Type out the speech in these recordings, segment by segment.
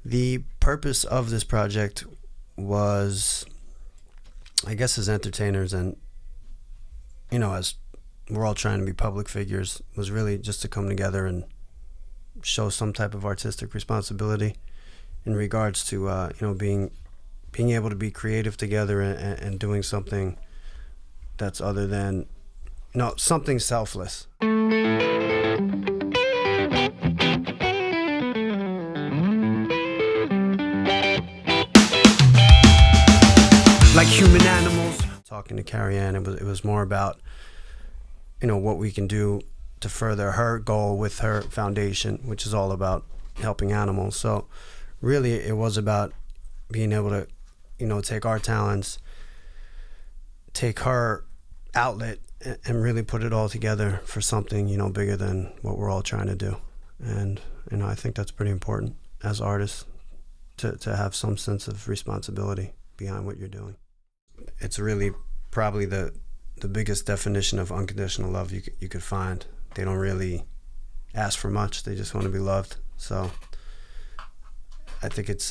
The purpose of this project was, I guess, as entertainers and, as we're all trying to be public figures, was really just to come together and show some type of artistic responsibility in regards to, being able to be creative together and doing something that's other than, something selfless. Like human animals. Talking to Carrie, it was more about, what we can do to further her goal with her foundation, which is all about helping animals. So really it was about being able to, take our talents, take her outlet, and really put it all together for something, bigger than what we're all trying to do. And, I think that's pretty important as artists to have some sense of responsibility behind what you're doing. It's really probably the biggest definition of unconditional love you could find. They don't really ask for much. They just want to be loved. So I think it's,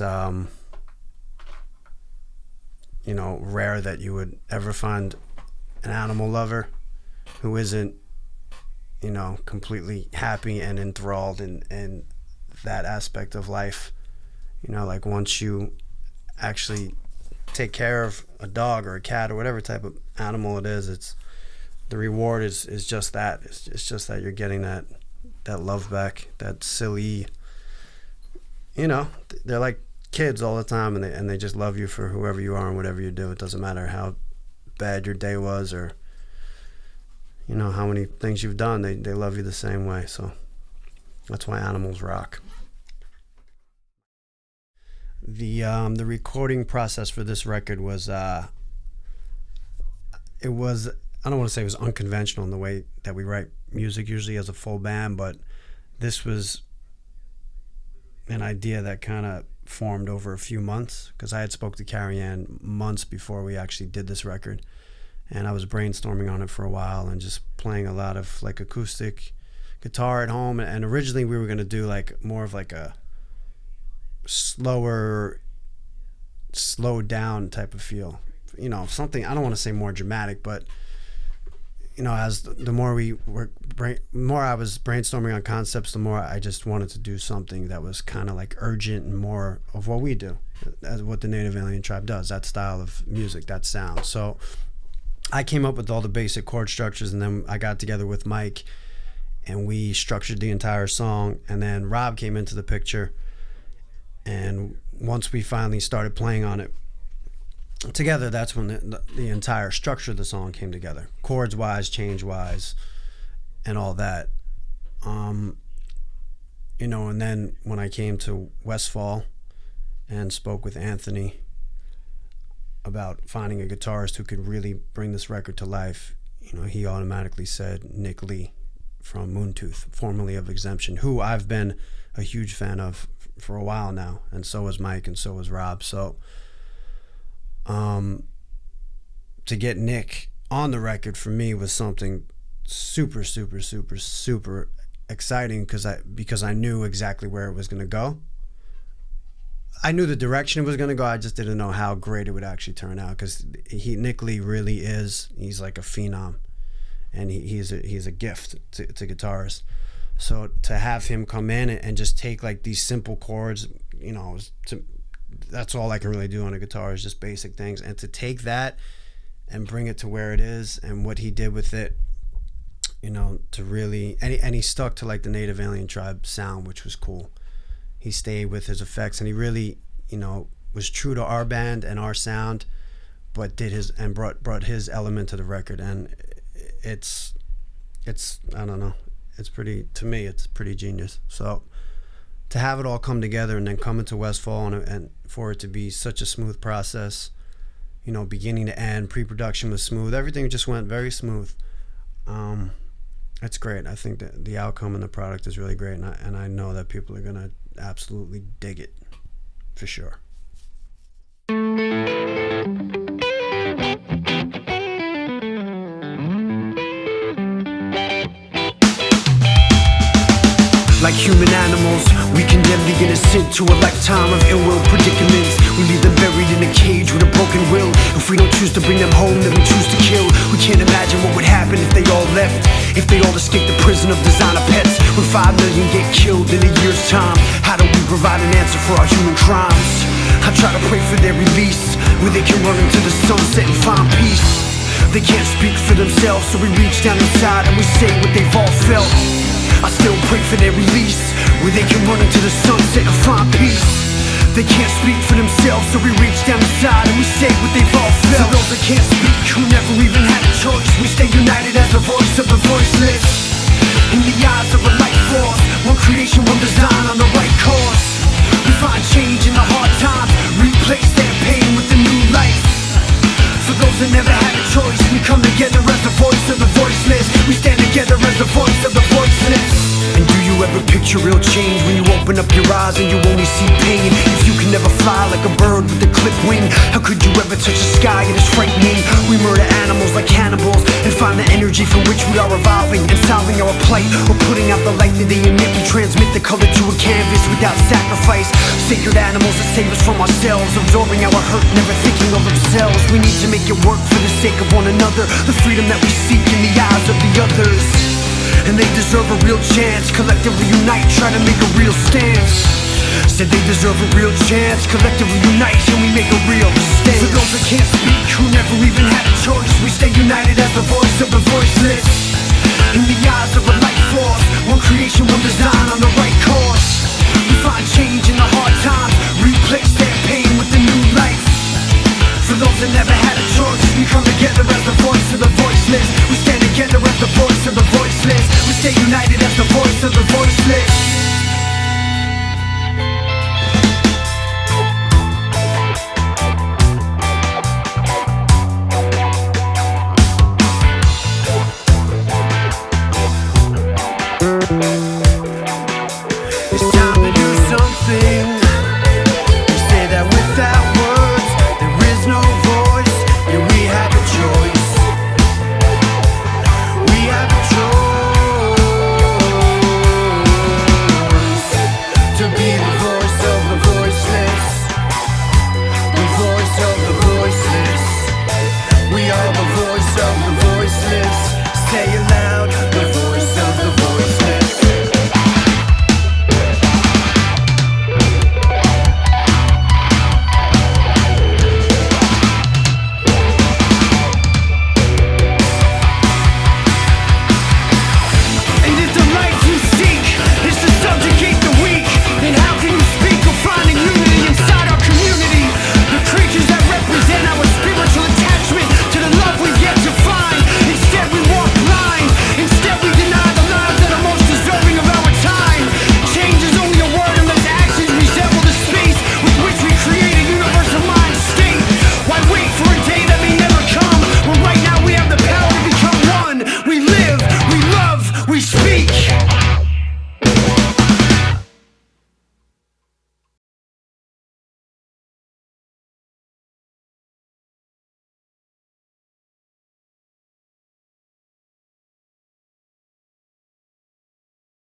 rare that you would ever find an animal lover who isn't, completely happy and enthralled in that aspect of life. Like once you actually take care of a dog or a cat or whatever type of animal it is, it's the reward is just that. It's just that you're getting that love back, that silly, they're like kids all the time, and they just love you for whoever you are and whatever you do. It doesn't matter how bad your day was or how many things you've done. They love you the same way. So that's why animals rock. The recording process for this record was I don't want to say it was unconventional in the way that we write music usually as a full band, but this was an idea that kind of formed over a few months, because I had spoke to Carrie months before we actually did this record, and I was brainstorming on it for a while and just playing a lot of like acoustic guitar at home. And originally we were going to do like more of like a slowed down type of feel, something, I don't want to say more dramatic, but as the more more I was brainstorming on concepts, the more I just wanted to do something that was kind of like urgent and more of what we do, as what the Native Alien Tribe does, that style of music, that sound. So I came up with all the basic chord structures, and then I got together with Mike and we structured the entire song, and then Rob came into the picture. And once we finally started playing on it together, that's when the entire structure of the song came together, chords wise, change wise, and all that. And then when I came to Westfall and spoke with Anthony about finding a guitarist who could really bring this record to life, he automatically said Nick Lee from Moontooth, formerly of Exemption, who I've been a huge fan of for a while now, and so was Mike, and so was Rob. So to get Nick on the record for me was something super, super, super, super exciting, because I knew exactly where it was going to go. I knew the direction it was going to go. I just didn't know how great it would actually turn out, because Nick Lee really he's like a phenom, and he's a gift to guitarists. So to have him come in and just take like these simple chords, that's all I can really do on a guitar, is just basic things. And to take that and bring it to where it is, and what he did with it, to really, and he stuck to like the Native Alien Tribe sound, which was cool. He stayed with his effects, and he really, was true to our band and our sound, but brought his element to the record. And it's I don't know. To me, it's pretty genius. So to have it all come together and then come into Westfall and for it to be such a smooth process, beginning to end, pre-production was smooth. Everything just went very smooth. It's great. I think that the outcome and the product is really great. And I know that people are going to absolutely dig it for sure. Like human animals, we condemn the innocent to a lifetime of ill-will predicaments. We leave them buried in a cage with a broken will. If we don't choose to bring them home, then we choose to kill. We can't imagine what would happen if they all left, if they all escaped the prison of designer pets. When 5 million get killed in a year's time, how do we provide an answer for our human crimes? I try to pray for their release, where they can run into the sunset and find peace. They can't speak for themselves, so we reach down inside and we say what they've all felt. I still pray for their release, where they can run into the sunset and find peace. They can't speak for themselves, so we reach down inside and we say what they've all felt. For those that can't speak, who never even had a choice, we stay united as the voice of the voiceless. In the eyes of a light force, one creation, one design on the right course. We find change in the hard times, replace their pain with a new life. For those that never had a choice, we come together as the voice of the voiceless. We stand together as the voice of the voiceless. And do you ever picture real change when you open up your eyes and you only see pain? If you can never fly like a bird with a clipped wing, how could you ever touch the sky? It is frightening. We murder animals like cannibals and find the energy from which we are evolving and solving our plight. Or putting out the light that they emit. We transmit the color to a canvas without sacrifice. Sacred animals that save us from ourselves, absorbing our hurt, never thinking of themselves. We need to make it work for the sake of one another, the freedom that we seek in the eyes of the others. And they deserve a real chance, collectively unite, try to make a real stance. Said they deserve a real chance, collectively unite, and we make a real stance. For those that can't speak, who never even had a choice, we stay united as the voice of the voiceless. In the eyes of a light force, one creation, one design on the right course. We find change in the hard times.